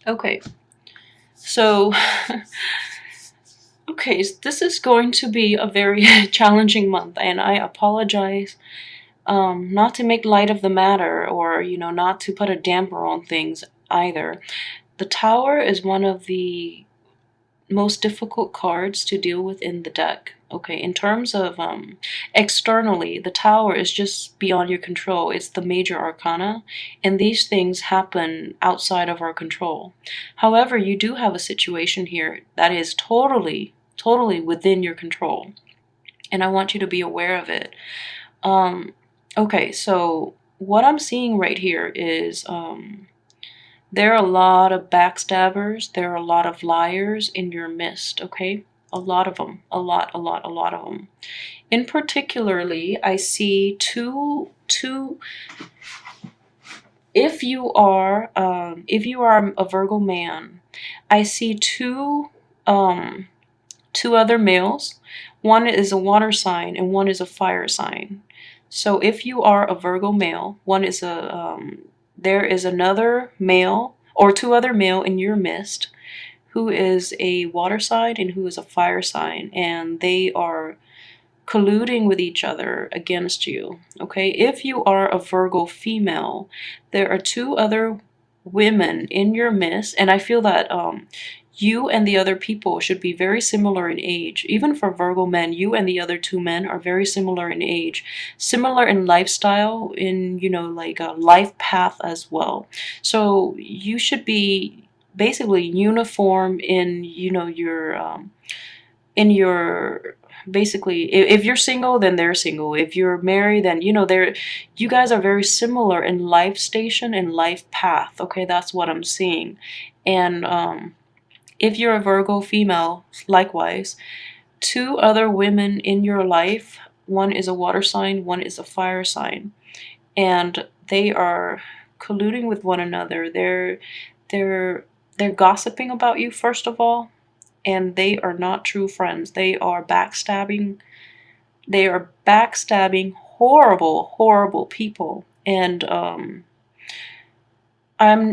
Okay, so okay, this is going to be a very challenging month, and I apologize. Not to make light of the matter, or not to put a damper on things either. The Tower is one of the most difficult cards to deal with in the deck. Okay, in terms of externally, the Tower is just beyond your control. It's the major arcana, and these things happen outside of our control. However, you do have a situation here that is totally within your control, and I want you to be aware of it. Okay, so what I'm seeing right here is there are a lot of backstabbers. There are a lot of liars in your midst, okay? A lot of them. A lot of them. In particularly, I see two if you are a Virgo man, I see two other males. One is a water sign and one is a fire sign. So if you are a Virgo male, there is another male or two other male in your midst who is a water sign and who is a fire sign, and they are colluding with each other against you. Okay, if you are a Virgo female, there are two other women in your midst, and I feel that you and the other people should be very similar in age. Even for Virgo men, you and the other two men are very similar in age, similar in lifestyle, in like a life path as well. So you should be basically uniform in your basically, if you're single, then they're single. If you're married, then you guys are very similar in life station and life path. Okay, that's what I'm seeing. And if you're a Virgo female, likewise, two other women in your life, one is a water sign, one is a fire sign, and they are colluding with one another. They're gossiping about you, first of all, and they are not true friends. They are backstabbing. They are backstabbing horrible people. And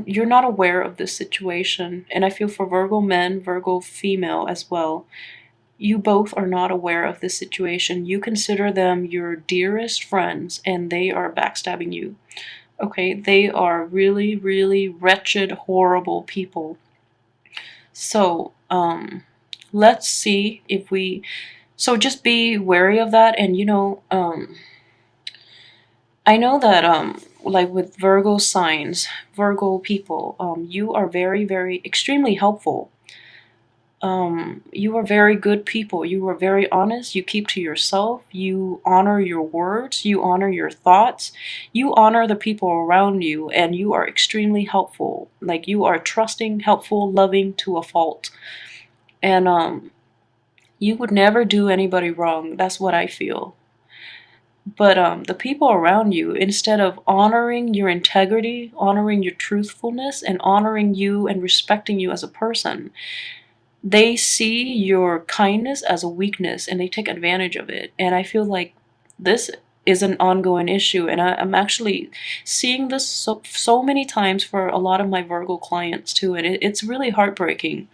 you're not aware of this situation. And I feel for Virgo men, Virgo female as well, you both are not aware of this situation. You consider them your dearest friends, and they are backstabbing you. Okay, they are really wretched, horrible people. So, let's see if we. So just be wary of that, and I know that like with Virgo signs, Virgo people, you are very extremely helpful. You are very good people. You are very honest. You keep to yourself. You honor your words. You honor your thoughts. You honor the people around you, and you are extremely helpful. Like, you are trusting, helpful, loving to a fault. And you would never do anybody wrong. That's what I feel. But the people around you, instead of honoring your integrity, honoring your truthfulness, and honoring you and respecting you as a person, they see your kindness as a weakness and they take advantage of it. And I feel like this is an ongoing issue, and I'm actually seeing this so many times for a lot of my Virgo clients too, and it's really heartbreaking.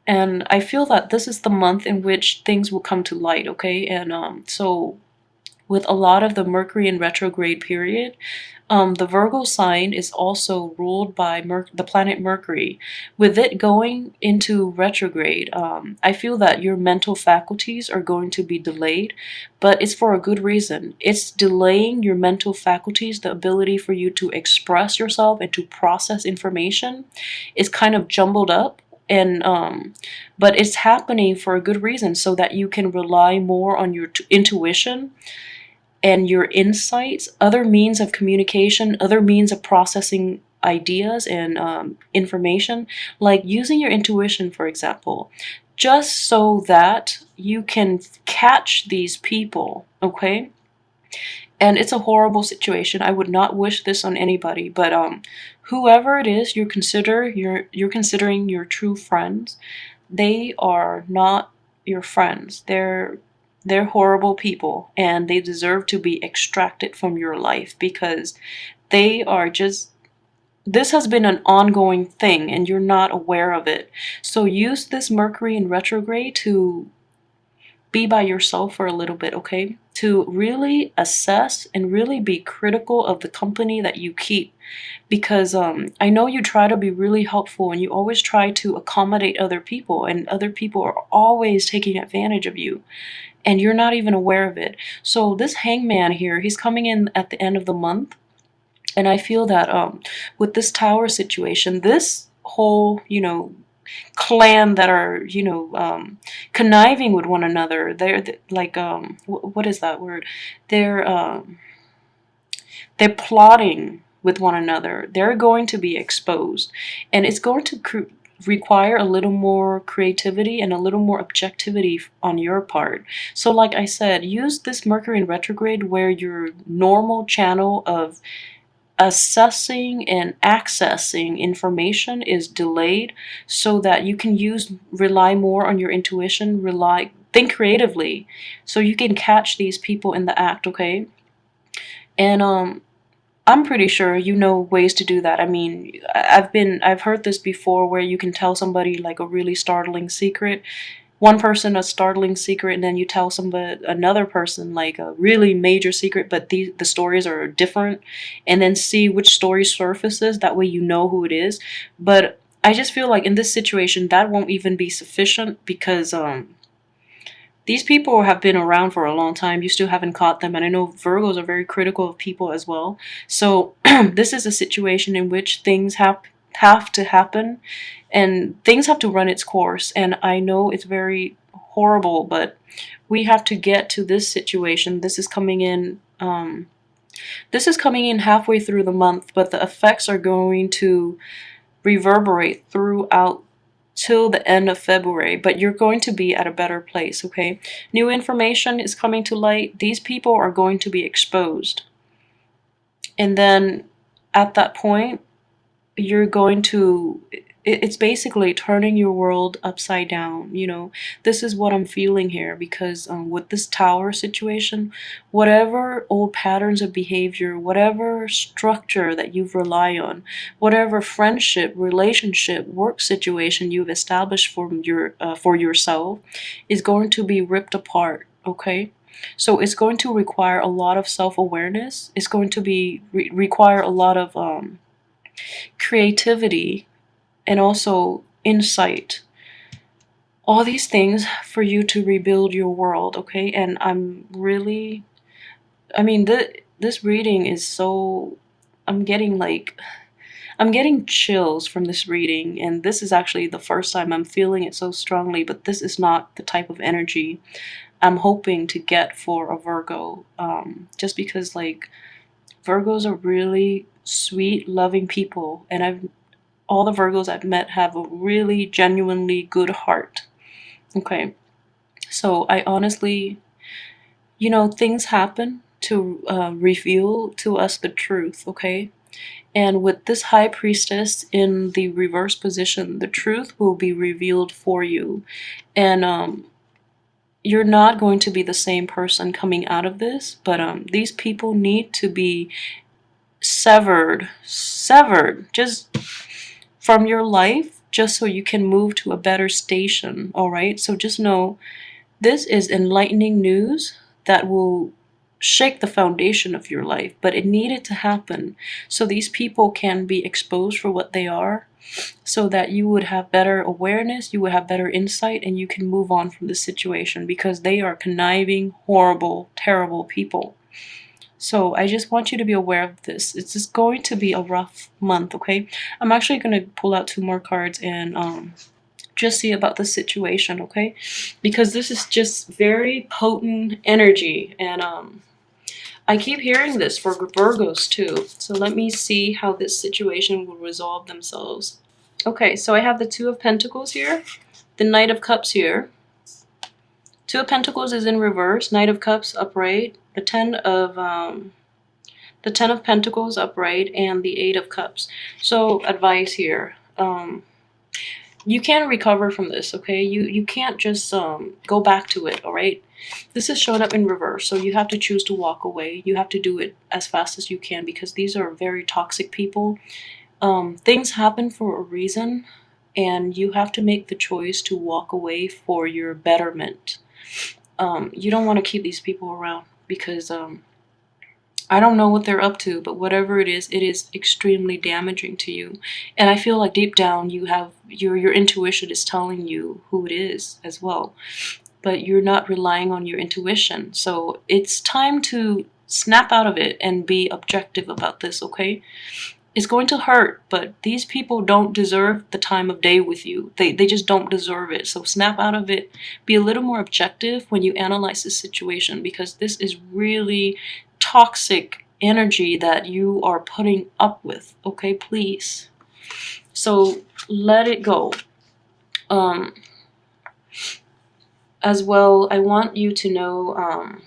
And I feel that this is the month in which things will come to light, okay? And so with a lot of the Mercury in retrograde period, the Virgo sign is also ruled by the planet Mercury. With it going into retrograde, I feel that your mental faculties are going to be delayed, but it's for a good reason. It's delaying your mental faculties, the ability for you to express yourself and to process information is kind of jumbled up. And but it's happening for a good reason, so that you can rely more on your intuition and your insights, other means of communication, other means of processing ideas and information, like using your intuition, for example, just so that you can catch these people, okay? And it's a horrible situation. I would not wish this on anybody, but whoever it is you're considering your true friends, they are not your friends. They're horrible people, and they deserve to be extracted from your life, because they are just this has been an ongoing thing and you're not aware of it. So use this Mercury in retrograde to be by yourself for a little bit, okay? To really assess and really be critical of the company that you keep. Because I know you try to be really helpful and you always try to accommodate other people, and other people are always taking advantage of you and you're not even aware of it. So this hangman here, he's coming in at the end of the month. And I feel that with this tower situation, this whole, clan that are, conniving with one another, they're like, what is that word? They're, they're plotting with one another. They're going to be exposed. And it's going to require a little more creativity and a little more objectivity on your part. So like I said, use this Mercury in retrograde where your normal channel of assessing and accessing information is delayed, so that you can rely more on your intuition, think creatively, so you can catch these people in the act, okay? And I'm pretty sure you know ways to do that. I mean, I've heard this before, where you can tell somebody like a really startling secret, one person a startling secret, and then you tell another person like a really major secret, but the stories are different, and then see which story surfaces. That way you know who it is. But I just feel like in this situation that won't even be sufficient, because these people have been around for a long time. You still haven't caught them, and I know Virgos are very critical of people as well. So this is a situation in which things have to happen, and things have to run its course. And I know it's very horrible, but we have to get to this situation. This is coming in. This is coming in halfway through the month, but the effects are going to reverberate throughout till the end of February, but you're going to be at a better place, okay? New information is coming to light. These people are going to be exposed. And then at that point, you're going to, it's basically turning your world upside down, This is what I'm feeling here, because with this tower situation, whatever old patterns of behavior, whatever structure that you've relied on, whatever friendship, relationship, work situation you've established for yourself is going to be ripped apart, okay? So it's going to require a lot of self-awareness. It's going to be require a lot of creativity and also insight, all these things for you to rebuild your world, okay? And this reading is so, I'm getting chills from this reading, and this is actually the first time I'm feeling it so strongly, but this is not the type of energy I'm hoping to get for a Virgo, just because like Virgos are really sweet, loving people, and all the Virgos I've met have a really genuinely good heart. Okay, so I honestly, things happen to reveal to us the truth, okay? And with this High Priestess in the reverse position, the truth will be revealed for you. And you're not going to be the same person coming out of this, but these people need to be severed just from your life, just so you can move to a better station, all right? So just know this is enlightening news that will shake the foundation of your life, but it needed to happen so these people can be exposed for what they are, so that you would have better awareness, you would have better insight, and you can move on from this situation, because they are conniving, horrible, terrible people. So I just want you to be aware of this. It's just going to be a rough month, okay? I'm actually going to pull out 2 more cards and just see about the situation, okay? Because this is just very potent energy, and I keep hearing this for Virgos too. So let me see how this situation will resolve themselves. Okay, so I have the 2 of Pentacles here, the Knight of Cups here. 2 of Pentacles is in reverse, Knight of Cups upright, the 10 of Pentacles upright, and the 8 of Cups. So advice here, you can recover from this, okay? You can't just go back to it, all right? This is showing up in reverse, so you have to choose to walk away. You have to do it as fast as you can, because these are very toxic people. Things happen for a reason, and you have to make the choice to walk away for your betterment. You don't want to keep these people around because I don't know what they're up to, but whatever it is extremely damaging to you. And I feel like deep down you have your intuition is telling you who it is as well. But you're not relying on your intuition. So it's time to snap out of it and be objective about this, okay? It's going to hurt, but these people don't deserve the time of day with you. They just don't deserve it. So snap out of it. Be a little more objective when you analyze this situation, because this is really toxic energy that you are putting up with, okay? Please. So let it go. As well, I want you to know,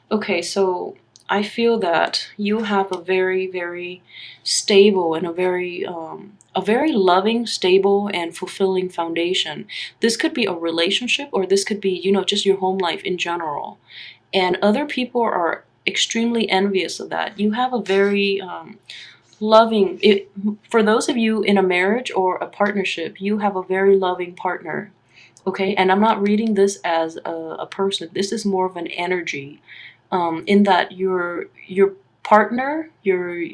okay, so I feel that you have a very, very stable and a very loving, stable, and fulfilling foundation. This could be a relationship, or this could be, you know, just your home life in general. And other people are extremely envious of that. You have a very loving, for those of you in a marriage or a partnership, you have a very loving partner. Okay, and I'm not reading this as a person. This is more of an energy, in that your partner, your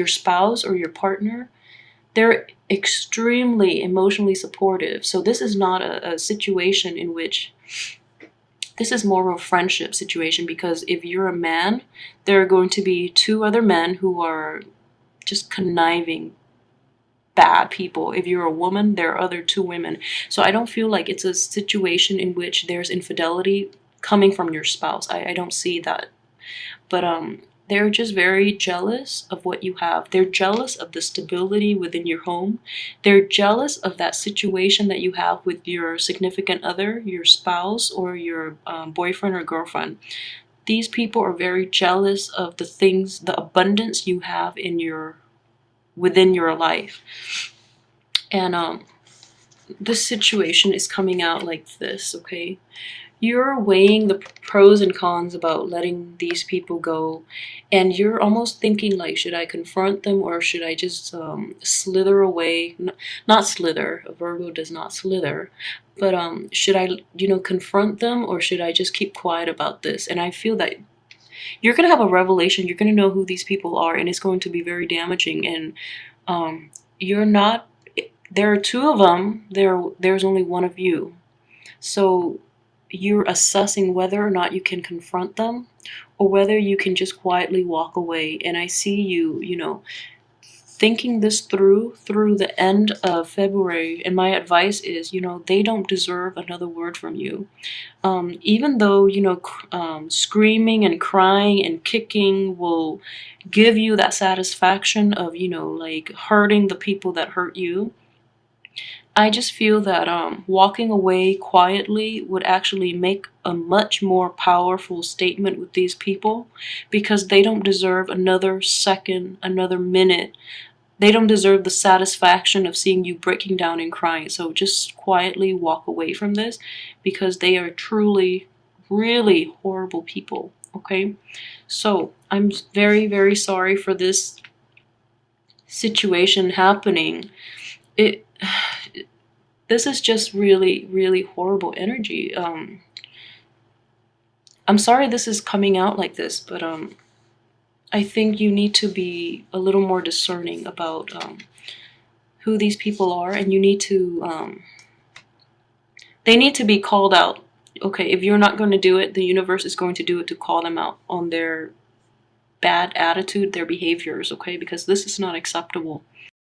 spouse or your partner, they're extremely emotionally supportive. So this is not a situation in which, this is more of a friendship situation, because if you're a man, there are going to be two other men who are just conniving bad people. If you're a woman, there are other two women. So I don't feel like it's a situation in which there's infidelity coming from your spouse. I don't see that. But they're just very jealous of what you have. They're jealous of the stability within your home. They're jealous of that situation that you have with your significant other, your spouse, or your boyfriend or girlfriend. These people are very jealous of the things, the abundance you have in within your life. And this situation is coming out like this, okay? You're weighing the pros and cons about letting these people go, and you're almost thinking like, should I confront them, or should I just slither away? Not slither, a Virgo does not slither, but should I, you know, confront them, or should I just keep quiet about this? And I feel that you're going to have a revelation. You're going to know who these people are, and it's going to be very damaging. And you're not, there are two of them, there's only one of you. So you're assessing whether or not you can confront them, or whether you can just quietly walk away. And I see you, you know, thinking this through the end of February. And my advice is, you know, they don't deserve another word from you. Even though, you know, screaming and crying and kicking will give you that satisfaction of, you know, like hurting the people that hurt you, I just feel that walking away quietly would actually make a much more powerful statement with these people, because they don't deserve another second, another minute. They don't deserve the satisfaction of seeing you breaking down and crying. So just quietly walk away from this, because they are truly, really horrible people, okay? So I'm very, very sorry for this situation happening. This is just really, really horrible energy. I'm sorry this is coming out like this, but I think you need to be a little more discerning about who these people are, and you need to, they need to be called out. Okay, if you're not going to do it, the universe is going to do it to call them out on their bad attitude, their behaviors, okay? Because this is not acceptable.